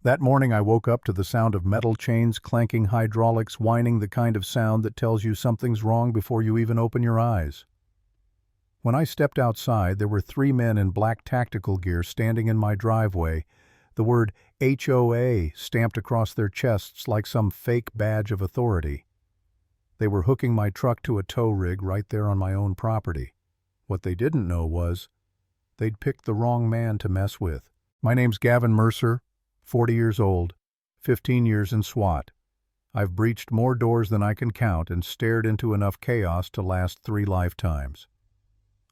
That morning I woke up to the sound of metal chains clanking, hydraulics whining, the kind of sound that tells you something's wrong before you even open your eyes. When I stepped outside, there were 3 men in black tactical gear standing in my driveway, the word HOA stamped across their chests like some fake badge of authority. They were hooking my truck to a tow rig right there on my own property. What they didn't know was they'd picked the wrong man to mess with. My name's Gavin Mercer, 40 years old, 15 years in SWAT. I've breached more doors than I can count and stared into enough chaos to last 3 lifetimes.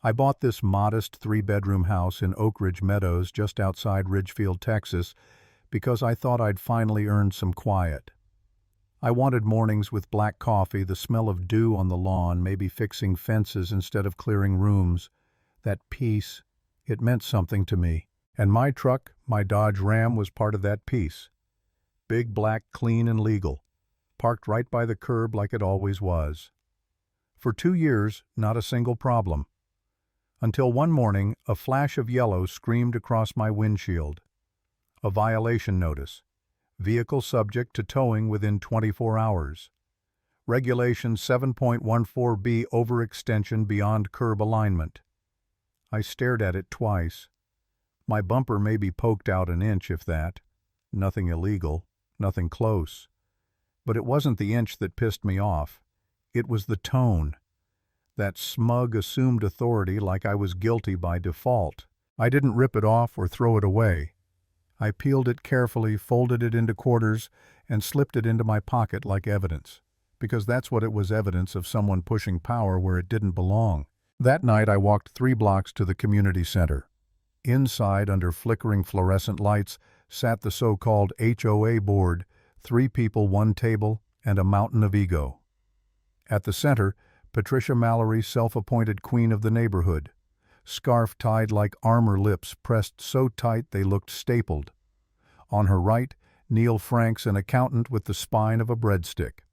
I bought this modest 3-bedroom house in Oak Ridge Meadows just outside Ridgefield, Texas, because I thought I'd finally earned some quiet. I wanted mornings with black coffee, the smell of dew on the lawn, maybe fixing fences instead of clearing rooms. That peace, it meant something to me. And my truck, my Dodge Ram, was part of that peace. Big, black, clean, and legal. Parked right by the curb like it always was. For 2 years, not a single problem. Until one morning, a flash of yellow screamed across my windshield. A violation notice. Vehicle subject to towing within 24 hours. Regulation 7.14B, overextension beyond curb alignment. I stared at it twice. My bumper maybe poked out an inch, if that. Nothing illegal, nothing close. But it wasn't the inch that pissed me off. It was the tone. That smug, assumed authority, like I was guilty by default. I didn't rip it off or throw it away. I peeled it carefully, folded it into quarters, and slipped it into my pocket like evidence. Because that's what it was, evidence of someone pushing power where it didn't belong. That night I walked 3 blocks to the community center. Inside, under flickering fluorescent lights, sat the so-called HOA board, 3 people, 1 table, and a mountain of ego. At the center, Patricia Mallory, self-appointed queen of the neighborhood. Scarf tied like armor, lips pressed so tight they looked stapled. On her right, Neil Franks, an accountant with the spine of a breadstick.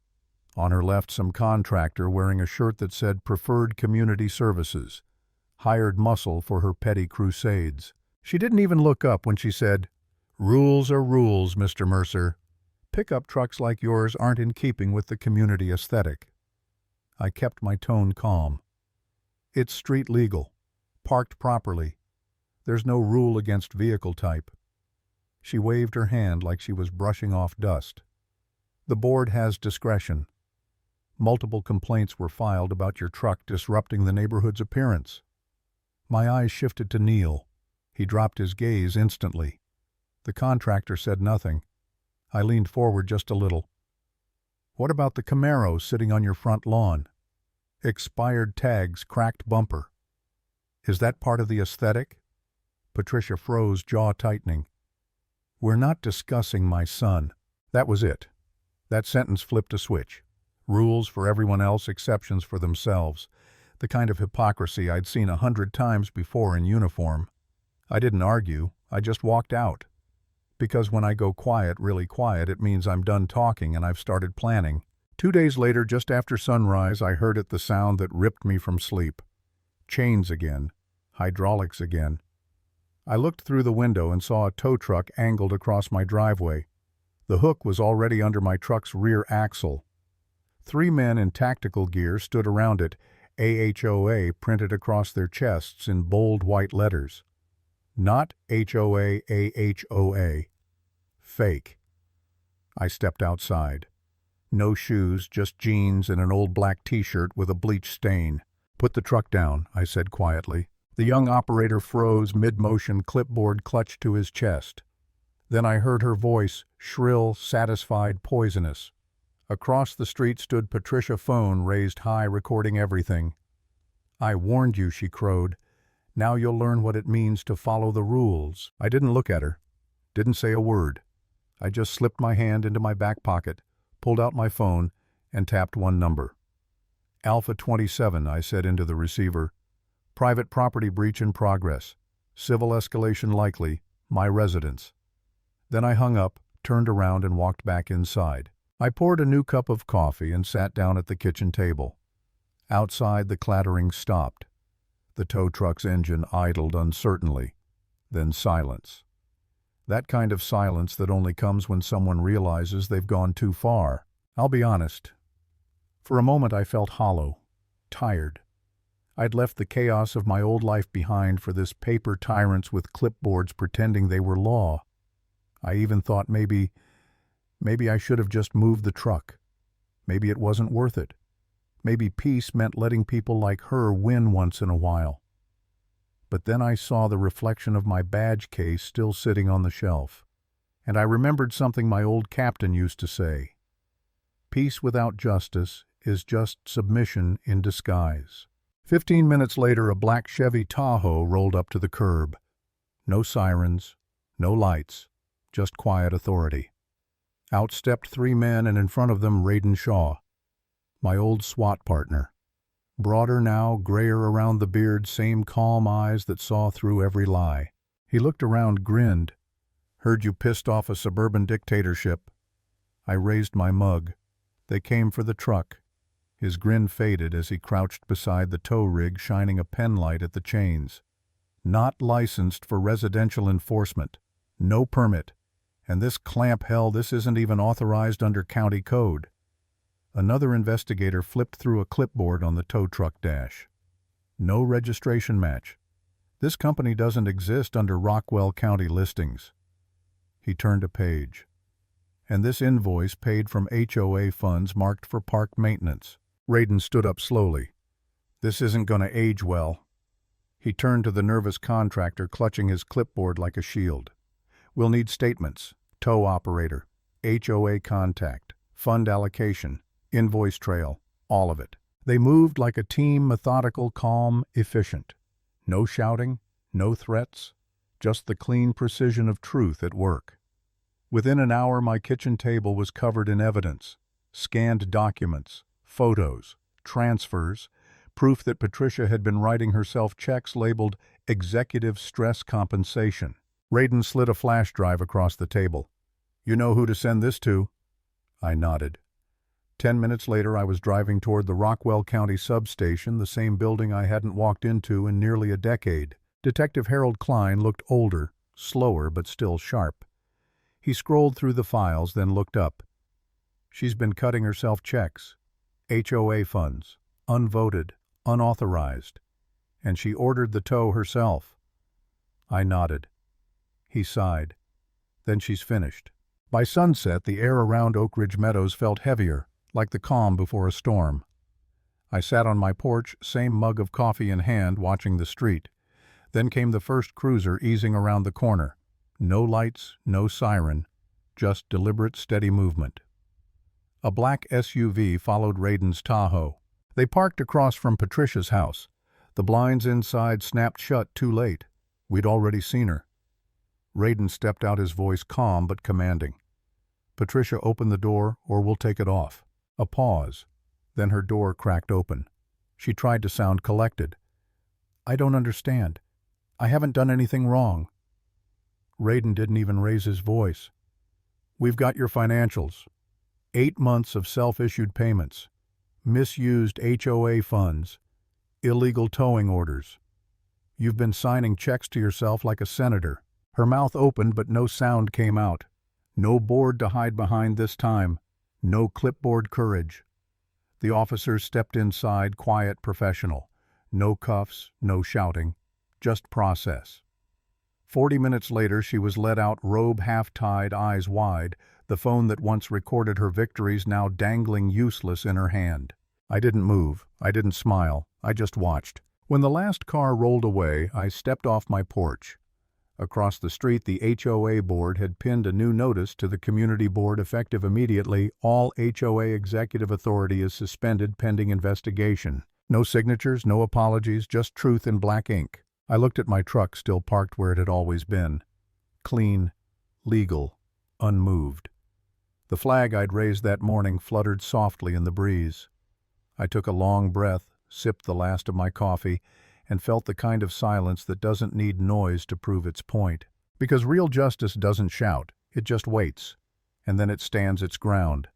On her left, some contractor wearing a shirt that said Preferred Community Services. Hired muscle for her petty crusades. She didn't even look up when she said, "Rules are rules, Mr. Mercer. Pickup trucks like yours aren't in keeping with the community aesthetic." I kept my tone calm. It's street legal. Parked properly. There's no rule against vehicle type. She waved her hand like she was brushing off dust. The board has discretion. Multiple complaints were filed about your truck disrupting the neighborhood's appearance. My eyes shifted to Neil. He dropped his gaze instantly. The contractor said nothing. I leaned forward just a little. What about the Camaro sitting on your front lawn? Expired tags, cracked bumper. Is that part of the aesthetic? Patricia froze, jaw tightening. We're not discussing my son. That was it. That sentence flipped a switch. Rules for everyone else, exceptions for themselves. The kind of hypocrisy I'd seen 100 times before in uniform. I didn't argue, I just walked out. Because when I go quiet, really quiet, it means I'm done talking and I've started planning. 2 days later, just after sunrise, I heard the sound that ripped me from sleep. Chains again. Hydraulics again. I looked through the window and saw a tow truck angled across my driveway. The hook was already under my truck's rear axle. 3 men in tactical gear stood around it, AHOA printed across their chests in bold white letters. Not HOA, AHOA. Fake. I stepped outside. No shoes, just jeans and an old black t-shirt with a bleach stain. Put the truck down, I said quietly. The young operator froze mid-motion, clipboard clutched to his chest. Then I heard her voice, shrill, satisfied, poisonous. Across the street stood Patricia, phone raised high, recording everything. "I warned you," she crowed. "Now you'll learn what it means to follow the rules." I didn't look at her. Didn't say a word. I just slipped my hand into my back pocket, pulled out my phone, and tapped one number. Alpha 27, I said into the receiver. Private property breach in progress. Civil escalation likely. My residence. Then I hung up, turned around, and walked back inside. I poured a new cup of coffee and sat down at the kitchen table. Outside, the clattering stopped. The tow truck's engine idled uncertainly. Then silence. That kind of silence that only comes when someone realizes they've gone too far. I'll be honest. For a moment I felt hollow, tired. I'd left the chaos of my old life behind for this paper tyrants with clipboards pretending they were law. I even thought maybe I should have just moved the truck. Maybe it wasn't worth it. Maybe peace meant letting people like her win once in a while. But then I saw the reflection of my badge case still sitting on the shelf, and I remembered something my old captain used to say. Peace without justice is just submission in disguise. 15 minutes later, a black Chevy Tahoe rolled up to the curb. No sirens, no lights, just quiet authority. Out stepped 3 men, and in front of them Raiden Shaw, my old SWAT partner. Broader now, grayer around the beard, same calm eyes that saw through every lie. He looked around, grinned. "Heard you pissed off a suburban dictatorship." I raised my mug. They came for the truck. His grin faded as he crouched beside the tow rig, shining a pen light at the chains. Not licensed for residential enforcement. No permit. And this clamp hell, this isn't even authorized under county code. Another investigator flipped through a clipboard on the tow truck dash. No registration match. This company doesn't exist under Rockwell County listings. He turned a page. And this invoice paid from HOA funds marked for park maintenance. Raiden stood up slowly. "This isn't going to age well." He turned to the nervous contractor, clutching his clipboard like a shield. "We'll need statements, tow operator, HOA contact, fund allocation, invoice trail, all of it." They moved like a team, methodical, calm, efficient. No shouting, no threats, just the clean precision of truth at work. Within an hour, my kitchen table was covered in evidence, scanned documents, photos, transfers, proof that Patricia had been writing herself checks labeled executive stress compensation. Raiden slid a flash drive across the table. "You know who to send this to?" I nodded. 10 minutes later, I was driving toward the Rockwell County substation, the same building I hadn't walked into in nearly a decade. Detective Harold Klein looked older, slower, but still sharp. He scrolled through the files, then looked up. "She's been cutting herself checks. HOA funds, unvoted, unauthorized. And she ordered the tow herself." I nodded. He sighed. "Then she's finished." By sunset, the air around Oak Ridge Meadows felt heavier, like the calm before a storm. I sat on my porch, same mug of coffee in hand, watching the street. Then came the first cruiser easing around the corner. No lights, no siren, just deliberate, steady movement. A black SUV followed Raiden's Tahoe. They parked across from Patricia's house. The blinds inside snapped shut too late. We'd already seen her. Raiden stepped out, his voice calm but commanding. "Patricia, open the door, or we'll take it off." A pause. Then her door cracked open. She tried to sound collected. "I don't understand. I haven't done anything wrong." Raiden didn't even raise his voice. "We've got your financials. 8 months of self-issued payments, misused HOA funds, illegal towing orders. You've been signing checks to yourself like a senator." Her mouth opened, but no sound came out. No board to hide behind this time. No clipboard courage. The officers stepped inside, quiet, professional. No cuffs, no shouting. Just process. 40 minutes later, she was led out, robe half-tied, eyes wide, the phone that once recorded her victories now dangling useless in her hand. I didn't move. I didn't smile. I just watched. When the last car rolled away, I stepped off my porch. Across the street, the HOA board had pinned a new notice to the community board effective immediately. "All HOA executive authority is suspended pending investigation." No signatures, no apologies, just truth in black ink. I looked at my truck, still parked where it had always been. Clean, legal, unmoved. The flag I'd raised that morning fluttered softly in the breeze. I took a long breath, sipped the last of my coffee, and felt the kind of silence that doesn't need noise to prove its point. Because real justice doesn't shout, it just waits, and then it stands its ground.